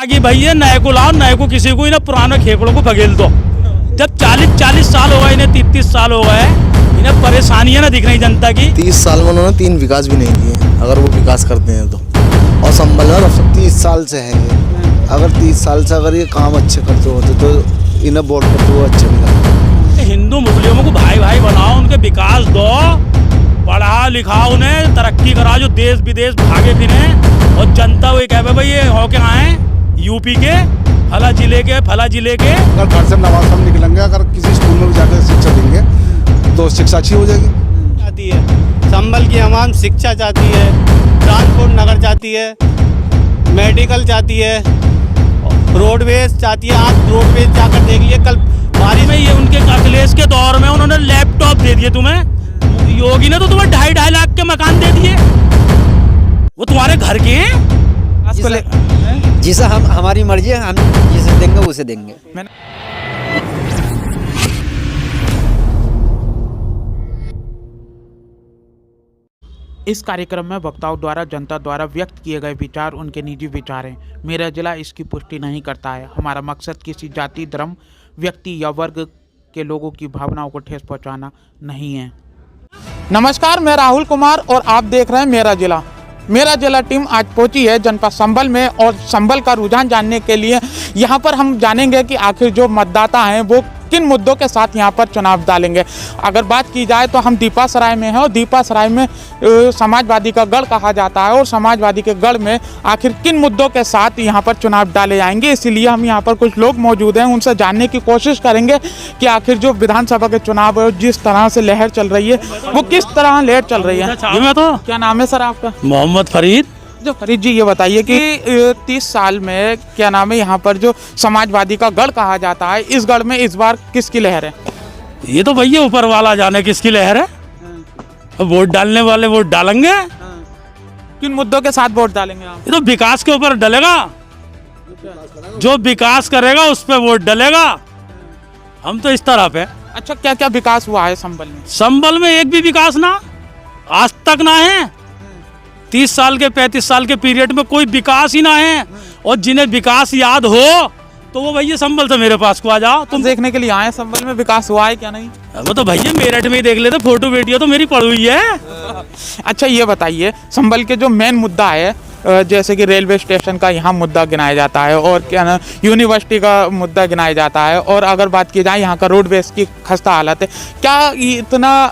आगे भैया नए को लाओ, नए को किसी को, इन्हें पुराने खेकड़ों को भगेल दो। जब 40 साल हो गए, इन्हें 33 साल हो गए, इन्हें परेशानियां ना दिख रही जनता की। 30 साल में उन्होंने 3 विकास भी नहीं किए, अगर वो विकास करते हैं तो। और संभल में सब 30 साल से है ये। अगर 30 साल से अगर ये काम अच्छे करते होते तो इन्हें वोट करते वो अच्छे नहीं लगते। हिंदू मुस्लिमों को भाई भाई बनाओ, उनके विकास दो, पढ़ा लिखा उन्हें, तरक्की करा, जो देश विदेश भागे फिरे। और जनता वही कहे भाई ये हो के आए यूपी के फला जिले के। अगर घर से नवाज हम निकलेंगे, अगर किसी स्कूल में भी जाकर शिक्षा देंगे तो शिक्षा अच्छी हो जाएगी। चाहती है संभल की आवाम शिक्षा चाहती है, ट्रांसपोर्ट नगर चाहती है, मेडिकल चाहती है, रोडवेज चाहती है। आप रोडवेज जाकर देख लिए कल बारिश में, ये उनके अखिलेश के दौर में उन्होंने लैपटॉप दे दिए तुम्हें। योगी ने तो तुम्हें 2.5 लाख के मकान दे दिए, वो तुम्हारे घर के हैं। जिसे हम हमारी मर्जी है, हम जिसे देंगे उसे देंगे। इस कार्यक्रम में वक्ताओं द्वारा जनता द्वारा व्यक्त किए गए विचार उनके निजी विचार हैं। मेरा जिला इसकी पुष्टि नहीं करता है। हमारा मकसद किसी जाति, धर्म, व्यक्ति या वर्ग के लोगों की भावनाओं को ठेस पहुंचाना नहीं है। नमस्कार, मैं राहुल कुमार और आप देख रहे हैं मेरा जिला टीम आज पहुंची है जनपद संभल में, और संभल का रुझान जानने के लिए यहां पर हम जानेंगे कि आखिर जो मतदाता हैं वो किन मुद्दों के साथ यहां पर चुनाव डालेंगे। अगर बात की जाए तो हम दीपासराय में हैं, और दीपासराय में समाजवादी का गढ़ कहा जाता है, और समाजवादी के गढ़ में आखिर किन मुद्दों के साथ यहां पर चुनाव डाले जाएंगे, इसीलिए हम यहां पर कुछ लोग मौजूद हैं, उनसे जानने की कोशिश करेंगे कि आखिर जो विधानसभा के चुनाव जिस तरह से लहर चल रही है वो किस तरह लहर चल रही है। तो क्या नाम है सर आपका? मोहम्मद फरीद। जो फरीद जी, ये बताइए कि 30 साल में क्या नाम है यहाँ पर जो समाजवादी का गढ़ कहा जाता है, इस गढ़ में इस बार किसकी लहर है? ये तो भैया ऊपर वाला जाने किसकी लहर है। वोट डालने वाले वोट डालेंगे। किन मुद्दों के साथ वोट डालेंगे आप? ये तो विकास के ऊपर डलेगा, जो विकास करेगा उस पर वोट डलेगा। हम तो इस तरह पे। अच्छा, क्या क्या विकास हुआ है संभल में? संभल में एक भी विकास ना आज तक ना है। 30 साल के 35 साल के पीरियड में कोई विकास ही ना है। और जिन्हें विकास याद हो तो वो भैया संभल से मेरे पास को आ जाओ। तुम देखने के लिए आए संभल में विकास हुआ है क्या नहीं? वो तो भैया मेरठ में ही देख लेते, फोटो वीडियो तो मेरी पड़ी हुई है। अच्छा, ये बताइए संभल के जो मेन मुद्दा है, जैसे कि रेलवे स्टेशन का यहाँ मुद्दा गिनाया जाता है, और क्या ना यूनिवर्सिटी का मुद्दा गिनाया जाता है, और अगर बात की जाए यहाँ का रोडवेज की खस्ता हालत है, क्या इतना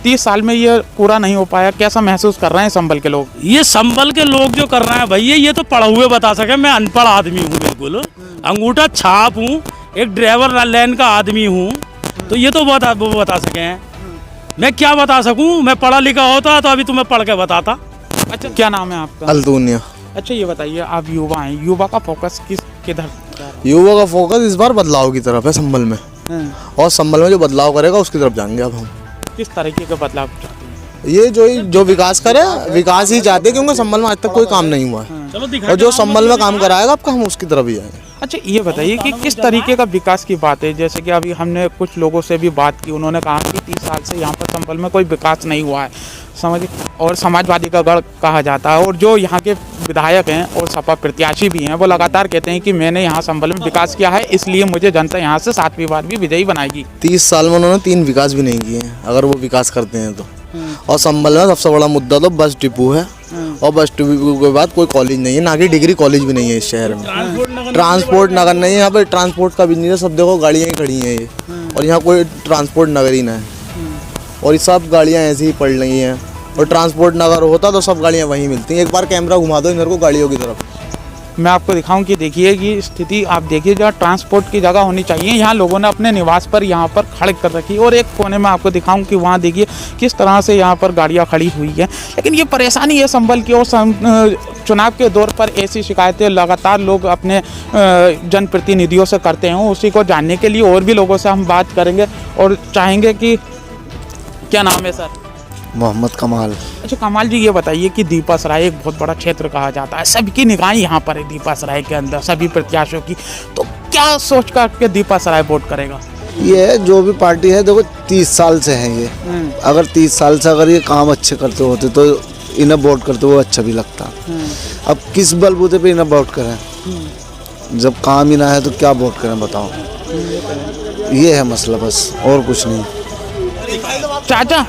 30 साल में ये पूरा नहीं हो पाया? कैसा महसूस कर रहे हैं संभल के लोग? ये संभल के लोग जो कर रहे हैं भैया, ये तो पढ़े हुए बता सके। मैं अनपढ़ आदमी हूँ, बिल्कुल अंगूठा छाप हूँ, एक ड्राइवर लाइन का आदमी हूँ, तो ये तो बता सके हैं। मैं क्या बता सकूँ? मैं पढ़ा लिखा होता तो अभी तुम्हें पढ़ के बताता। अच्छा, क्या नाम है आपका? अल्दुनिया। अच्छा, ये बताइए, आप युवा हैं, युवा का फोकस किधर? युवा का फोकस इस बार बदलाव की तरफ है संभल में, और संभल में जो बदलाव करेगा उसकी तरफ जाएंगे अब हम। किस तरीके का बदलाव चाहते हैं? ये जो विकास करे, विकास ही चाहते हैं, क्योंकि संभल में आज तक कोई काम नहीं हुआ है, और जो संभल में काम कराएगा आपका हम उसकी तरफ ही जाएंगे। अच्छा, ये बताइए कि किस तरीके का विकास की बात है? जैसे कि अभी हमने कुछ लोगों से भी बात की, उन्होंने कहा कि 30 साल से यहाँ पर संभल में कोई विकास नहीं हुआ है, समझिए, और समाजवादी का गढ़ कहा जाता है, और जो यहाँ के विधायक हैं और सपा प्रत्याशी भी हैं वो लगातार कहते हैं कि मैंने यहाँ संभल में विकास किया है, इसलिए मुझे जनता यहाँ से 7वीं बार भी विजयी बनाएगी। 30 साल में उन्होंने 3 विकास भी नहीं किए हैं, अगर वो विकास करते हैं तो। और संभल में सबसे बड़ा मुद्दा तो बस डिपो है, और बस डिपो के बाद कोई कॉलेज नहीं है, ना कि डिग्री कॉलेज भी नहीं है इस शहर में। ट्रांसपोर्ट नगर नहीं है, यहाँ पे ट्रांसपोर्ट का बिजनेस, सब देखो गाड़ियाँ ही खड़ी हैं ये, और यहाँ कोई ट्रांसपोर्ट नगर ही ना है, और ये सब गाड़ियाँ ऐसे ही पड़ रही हैं। और ट्रांसपोर्ट नगर होता तो सब गाड़ियाँ वहीं मिलती हैं। एक बार कैमरा घुमा दो इधर को गाड़ियों की तरफ, मैं आपको दिखाऊं कि देखिए कि स्थिति आप देखिए, जहाँ ट्रांसपोर्ट की जगह होनी चाहिए यहाँ लोगों ने अपने निवास पर यहाँ पर खड़े कर रखी, और एक कोने में आपको दिखाऊं कि वहाँ देखिए किस तरह से यहाँ पर गाड़ियाँ खड़ी हुई हैं। लेकिन ये परेशानी है संभल की, और चुनाव के दौर पर ऐसी शिकायतें लगातार लोग अपने जनप्रतिनिधियों से करते हैं। उसी को जानने के लिए और भी लोगों से हम बात करेंगे, और चाहेंगे कि, क्या नाम है सर? मोहम्मद कमाल। अच्छा कमाल जी, ये बताइए कि दीपासराय एक बहुत बड़ा क्षेत्र कहा जाता है, सबकी निगाहें यहाँ पर है दीपासराय के अंदर, सभी प्रत्याशियों की, तो क्या सोच कर के दीपासराय वोट करेगा? ये जो भी पार्टी है देखो 30 साल से है ये, अगर 30 साल से अगर ये काम अच्छे करते होते तो इन्हें वोट करते वो अच्छा भी लगता। अब किस बलबूते पे इन्हें वोट करें? जब काम ही ना है तो क्या वोट करें बताओ। ये है मसला बस, और कुछ नहीं। चाचा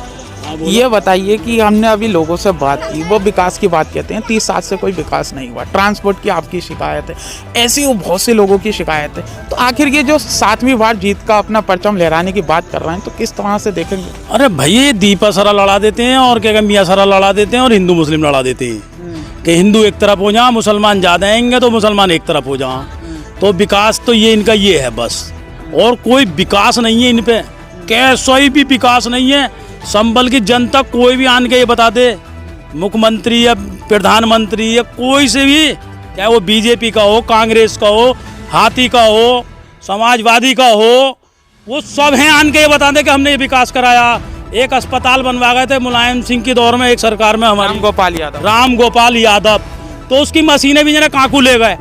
ये बताइए कि हमने अभी लोगों से बात की, वो विकास की बात कहते हैं, 30 साल से कोई विकास नहीं हुआ। ट्रांसपोर्ट की आपकी शिकायत है, ऐसी बहुत से लोगों की शिकायत है। तो आखिर ये जो 7वीं बार जीत का अपना परचम लहराने की बात कर रहे हैं, तो किस तरह से देखेंगे? अरे भैया ये दीपा सरा लड़ा देते हैं और क्या मियाँ सरा लड़ा देते हैं और हिंदू मुस्लिम लड़ा देते हैं कि हिंदू एक तरफ हो जाए, मुसलमान ज़्यादा आएंगे तो मुसलमान एक तरफ हो जाए। तो विकास तो ये इनका ये है बस, और कोई विकास नहीं है इन पे, कैसा भी विकास नहीं है। संभल की जनता कोई भी आन के ये बता दे, मुख्यमंत्री या प्रधानमंत्री या कोई से भी, चाहे वो बीजेपी का हो, कांग्रेस का हो, हाथी का हो, समाजवादी का हो, वो सब हैं आन के ये बता दे कि हमने ये विकास कराया। एक अस्पताल बनवा गए थे मुलायम सिंह के दौर में, एक सरकार में हमारी, राम गोपाल यादव, तो उसकी मशीनें भी जरा काकू ले गए।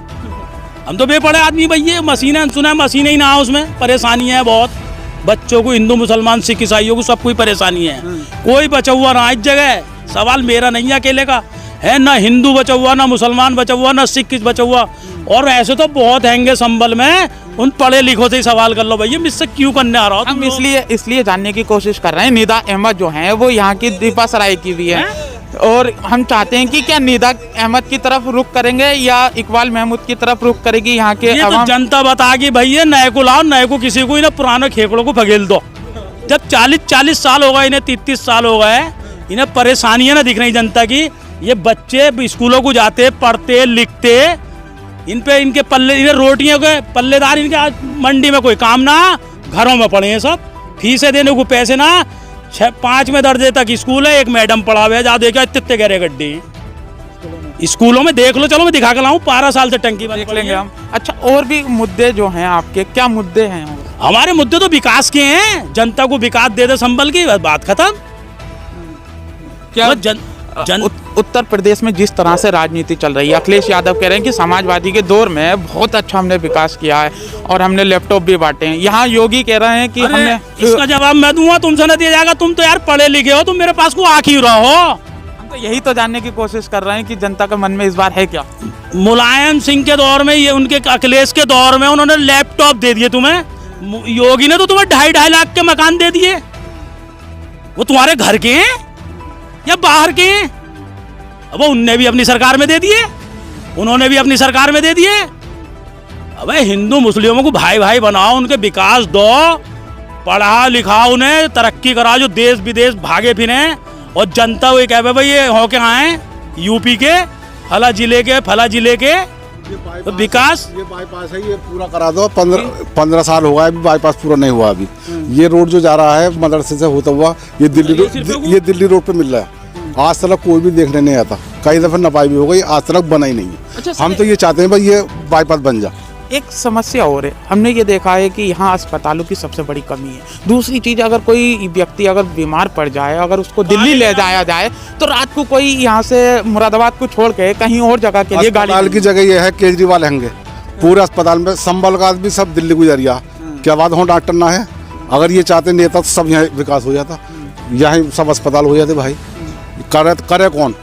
हम तो बेपड़े आदमी भैया, मशीनें सुना, मशीनें ही ना, उसमें परेशानी है बहुत। बच्चों को, हिंदू मुसलमान सिख ईसाइयों को सबको ही परेशानी है। कोई बचा हुआ ना इस जगह, सवाल मेरा नहीं है अकेले का है, ना हिंदू बचा हुआ, ना मुसलमान बचा हुआ, ना सिख बचा हुआ। और ऐसे तो बहुत हैंगे संभल में, उन पढ़े लिखों से ही सवाल कर लो भैया, मुझसे क्यों करने आ रहा हो? हम इसलिए जानने की कोशिश कर रहे हैं। निदा अहमद जो हैं वो यहाँ की दीपा सराय की भी है, और हम चाहते हैं कि क्या निदा अहमद की तरफ रुख करेंगे या इकबाल महमूद की तरफ रुख करेगी यहाँ के? ये तो जनता बताएगी भैया, नए को लाओ, नए को किसी को, इन्हें पुराने खेकड़ों को फगेल दो। जब 40 साल हो गए इन्हें, 33 साल हो गए, इन्हें परेशानियां ना दिख रही जनता की। ये बच्चे स्कूलों को जाते, पढ़ते लिखते, इन पे इनके पल्ले, इन्हें रोटियों के पल्लेदार, इनके आज मंडी में कोई काम ना, घरों में पड़े हैं सब, फीसें देने को पैसे ना। 5वें दर्जे तक स्कूल है, एक मैडम पढ़ा हुआ है, जा देखा इतने गहरे गड्ढे स्कूलों में, देख लो, चलो मैं दिखा कर लाऊं, 12 साल से टंकी बंद देख लेंगे हम। अच्छा, और भी मुद्दे जो हैं आपके, क्या मुद्दे हैं? हमारे मुद्दे तो विकास के हैं, जनता को विकास दे दे संभल की, बात खत्म। क्या उत्तर प्रदेश में जिस तरह से राजनीति चल रही है, अखिलेश यादव कह रहे हैं कि समाजवादी के दौर में बहुत अच्छा हमने विकास किया है और हमने लैपटॉप भी बांटे हैं। यहाँ योगी कह रहे हैं कि हमने, इसका जवाब मैं दूंगा, तुमसे न दिया जाएगा। तुम तो यार पढ़े लिखे हो, तुम मेरे पास को आ क्यों रहा हो? हम तो यही तो जानने की कोशिश कर रहे हैं कि जनता के मन में इस बार है क्या। मुलायम सिंह के दौर में, ये उनके अखिलेश के दौर में उन्होंने लैपटॉप दे दिए तुम्हें। योगी ने तो तुम्हें 2.5 लाख के मकान दे दिए। वो तुम्हारे घर के हैं या बाहर के हैं? अब उनने भी अपनी सरकार में दे दिए, उन्होंने भी अपनी सरकार में दे दिए। अबे हिंदू मुस्लिमों को भाई भाई बनाओ, उनके विकास दो, पढ़ा लिखा उन्हें, तरक्की करा, जो देश विदेश भागे फिरे। और जनता वो कहे भाई ये हो के आए यूपी के फला जिले के तो विकास, ये बाईपास है, ये पूरा करा दो। 15 साल हो गया अभी बाईपास पूरा नहीं हुआ। अभी ये रोड जो जा रहा है मदरसे से होता हुआ, ये दिल्ली रोड पे मिल रहा है। आज तक कोई भी देखने नहीं आता, कई दफे नपाई भी हो गई, आज तक बना ही नहीं है। अच्छा, हम तो ये चाहते हैं भाई ये बाईपास बन जा। एक समस्या और है, हमने ये देखा है कि यहाँ अस्पतालों की सबसे बड़ी कमी है। दूसरी चीज़, अगर कोई व्यक्ति अगर बीमार पड़ जाए, अगर उसको दिल्ली ले जाया जाए, तो रात को कोई यहाँ से मुरादाबाद को छोड़ के कहीं और जगह के लिए अस्पताल की जगह ये है, केजरीवाल हैंगे पूरे अस्पताल में, संभल का आदमी सब दिल्ली गुजरिया। क्या बात हो, डॉक्टर ना है? अगर ये चाहते नेता तो सब यहाँ विकास हो जाता, यहाँ सब अस्पताल हो जाते भाई। करे कौन?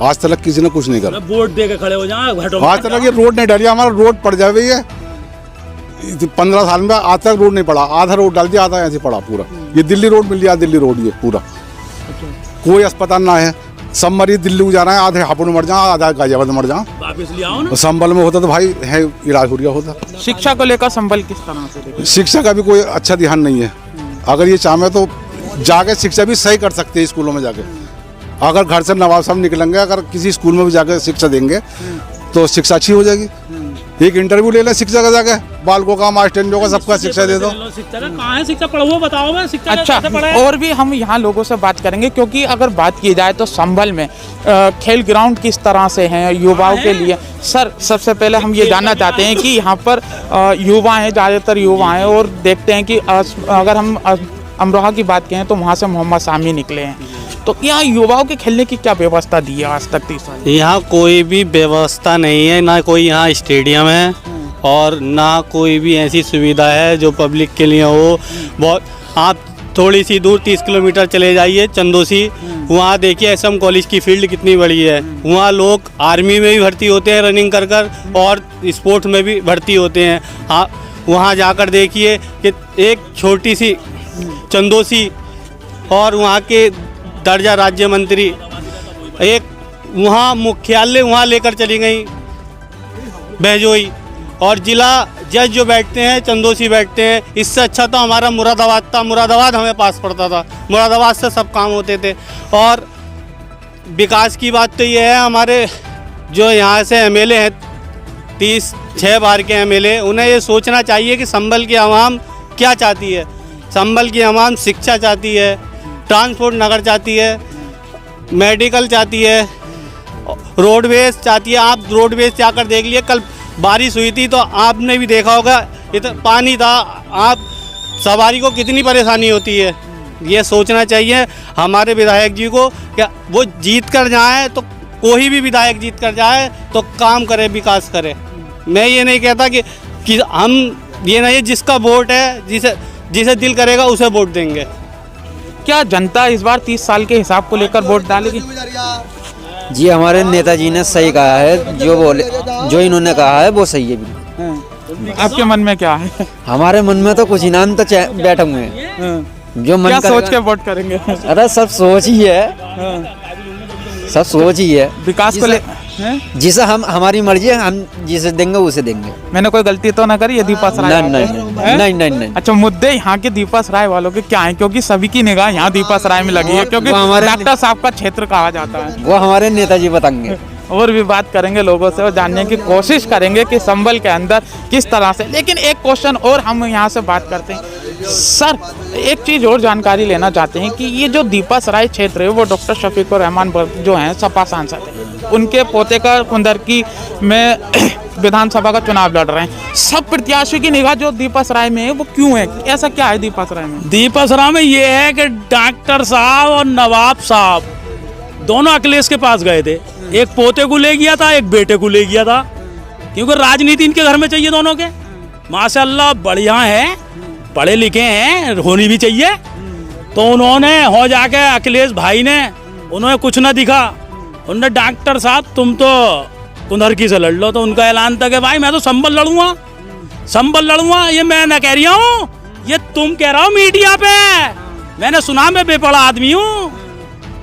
आज तक किसी ने कुछ नहीं करा। वोट दे के खड़े हो जाए, आज तक ये रोड नहीं डाली, हमारा रोड पड़ जाए। ये 15 साल में आज तक रोड नहीं पड़ा, आधा रोड डाल दिया, आधा ऐसे पड़ा पूरा। ये दिल्ली रोड मिल गया, दिल्ली रोड ये पूरा। कोई अस्पताल ना है, सब मरीज दिल्ली को जा रहे हैं, आधे हापुड़ मर जाए, आधा गाजियाबाद मर जाए। वापस ले आओ ना। संभल में होता तो भाई है इलाज हो गया होता। शिक्षा को लेकर संभल किस तरह से? शिक्षा का भी कोई अच्छा ध्यान नहीं है। अगर ये चाहे तो जाके शिक्षा भी सही कर सकते हैं स्कूलों में जाके। अगर घर से नवाब साहब निकलेंगे, अगर किसी स्कूल में भी जाकर शिक्षा देंगे तो शिक्षा अच्छी हो जाएगी। एक इंटरव्यू ले ले शिक्षा का जाके, बालकों का, मास्टरों का, सबका शिक्षा दे दो। शिक्षा का कहाँ है? शिक्षा पढ़ा हुआ बताओ मैं, शिक्षा अच्छा, और भी हम यहाँ लोगों से बात करेंगे, क्योंकि अगर बात की जाए तो संभल में खेल ग्राउंड किस तरह से हैं युवाओं के लिए। सर, सबसे पहले हम ये जानना चाहते हैं कि यहाँ पर युवा हैं, ज़्यादातर युवा हैं, और देखते हैं कि अगर हम अमरोहा की बात करें तो वहाँ से मोहम्मद शामी निकले हैं। तो यहाँ युवाओं के खेलने की क्या व्यवस्था दी है आज तक? 30 साल यहाँ कोई भी व्यवस्था नहीं है, ना कोई यहाँ स्टेडियम है और ना कोई भी ऐसी सुविधा है जो पब्लिक के लिए हो। बहुत आप थोड़ी सी दूर 30 किलोमीटर चले जाइए चंदोसी, वहाँ देखिए SM कॉलेज की फील्ड कितनी बड़ी है। वहाँ लोग आर्मी में भी भर्ती होते हैं रनिंग कर कर, और स्पोर्ट्स में भी भर्ती होते हैं। हाँ, वहाँ जाकर देखिए कि एक छोटी सी चंदोसी और वहाँ के दर्जा राज्य मंत्री एक वहाँ मुख्यालय वहाँ लेकर चली गई बहजोई, और जिला जज जो बैठते हैं चंदोसी बैठते हैं। इससे अच्छा तो हमारा मुरादाबाद था, मुरादाबाद हमें पास पड़ता था, मुरादाबाद से सब काम होते थे। और विकास की बात तो ये है, हमारे जो यहाँ से MLA हैं 36 बार के MLA, उन्हें ये सोचना चाहिए कि संभल की आवाम क्या चाहती है। संभल की आवाम शिक्षा चाहती है, ट्रांसपोर्ट नगर चाहती है, मेडिकल चाहती है, रोडवेज चाहती है। आप रोडवेज जाकर देख लिए, कल बारिश हुई थी तो आपने भी देखा होगा, इतना पानी था, आप सवारी को कितनी परेशानी होती है। ये सोचना चाहिए हमारे विधायक जी को, क्या वो जीत कर जाए तो कोई भी विधायक जीत कर जाए तो काम करे, विकास करे। मैं ये नहीं कहता कि हम ये नहीं, जिसका वोट है, जिसे दिल करेगा उसे वोट देंगे। क्या जनता इस बार 30 साल के हिसाब को लेकर वोट डालेगी? जी हमारे नेताजी ने सही कहा है, जो इन्होंने कहा है वो सही है बिल्कुल। आपके मन में क्या है? हमारे मन में तो कुछ इनाम तो बैठे हुए हैं, जो मन क्या करेगा। सोच के वोट करेंगे? अरे सब सोच ही है, सब सोच ही है। विकास को ले जिसे हम हमारी मर्जी है, हम जिसे देंगे उसे देंगे। मैंने कोई गलती तो ना करी? ये दीपा सराय नहीं। अच्छा, मुद्दे यहाँ के दीपा सराय वालों के क्या है? क्योंकि सभी की निगाह यहाँ दीपा सराय में लगी है, क्योंकि डॉक्टर साहब का क्षेत्र कहा जाता है। वो हमारे नेताजी बताएंगे। और भी बात करेंगे लोगों से और जानने की कोशिश करेंगे कि संभल के अंदर किस तरह से। लेकिन एक क्वेश्चन और हम यहाँ से बात करते हैं सर, एक चीज़ और जानकारी लेना चाहते हैं कि ये जो दीपा सराय क्षेत्र है वो डॉक्टर शफीकुर रहमान जो हैं सपा सांसद हैं, उनके पोते का कुंदरकी में विधानसभा का चुनाव लड़ रहे हैं। सब प्रत्याशी की निगाह जो दीपा सराय में है वो क्यों है? ऐसा क्या है दीपा सराय में? दीपा सराय में ये है कि डॉक्टर साहब और नवाब साहब दोनों अखिलेश के पास गए थे। एक पोते को ले गया था, एक बेटे को ले गया था, क्योंकि राजनीति इनके घर में चाहिए दोनों के। माशाल्लाह बढ़िया है, पढ़े लिखे हैं, होनी भी चाहिए। तो उन्होंने हो जाके अखिलेश भाई ने, उन्होंने कुछ ना दिखा, उन्होंने डॉक्टर साहब तुम तो कुंदरकी से लड़ लो। तो उनका ऐलान था कि भाई मैं तो संभल लड़ूंगा, संभल लड़ूंगा। ये मैं न कह रही हूँ, ये तुम कह रहा हो मीडिया पे। मैंने सुना, मैं बेपड़ा आदमी हूँ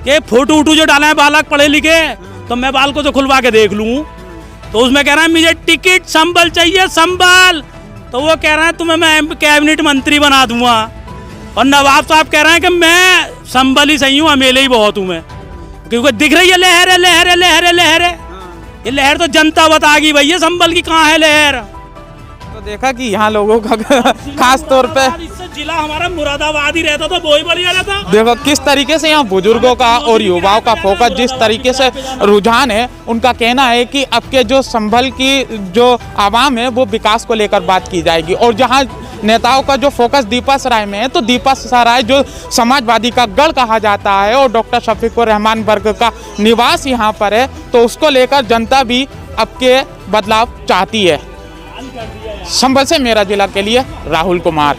कि फोटो वोटो जो डाला है बालक पढ़े लिखे, तो मैं बाल को तो खुलवा के देख लूँ। तो उसमें कह रहा है मुझे टिकट संभल चाहिए, संभल। तो वो कह रहा है तुम्हें मैं कैबिनेट मंत्री बना दूंगा। और नवाब साहब कह रहे हैं कि मैं संभल ही सही हूँ, अमेले ही बहुत हूँ मैं, क्योंकि दिख रही है लहर है, लहर है, लहर है, लहर है। ये लहर तो जनता बताएगी भैया संभल की कहाँ है लहर। तो देखा कि यहाँ लोगों का खास तौर पे इससे जिला हमारा मुरादाबाद ही रहता तो वो ही बढ़िया रहता। देखो किस तरीके से यहाँ बुजुर्गों का और युवाओं का फोकस, जिस तरीके से रुझान है। उनका कहना है कि अब के जो संभल की जो आवाम है वो विकास को लेकर बात की जाएगी। और जहाँ नेताओं का जो फोकस दीपा सराय में है, तो दीपा सराय जो समाजवादी का गढ़ कहा जाता है और डॉक्टर शफीकुर रहमान वर्ग का निवास यहाँ पर है, तो उसको लेकर जनता भी अब के बदलाव चाहती है। संभल से मेरा जिला के लिए राहुल कुमार।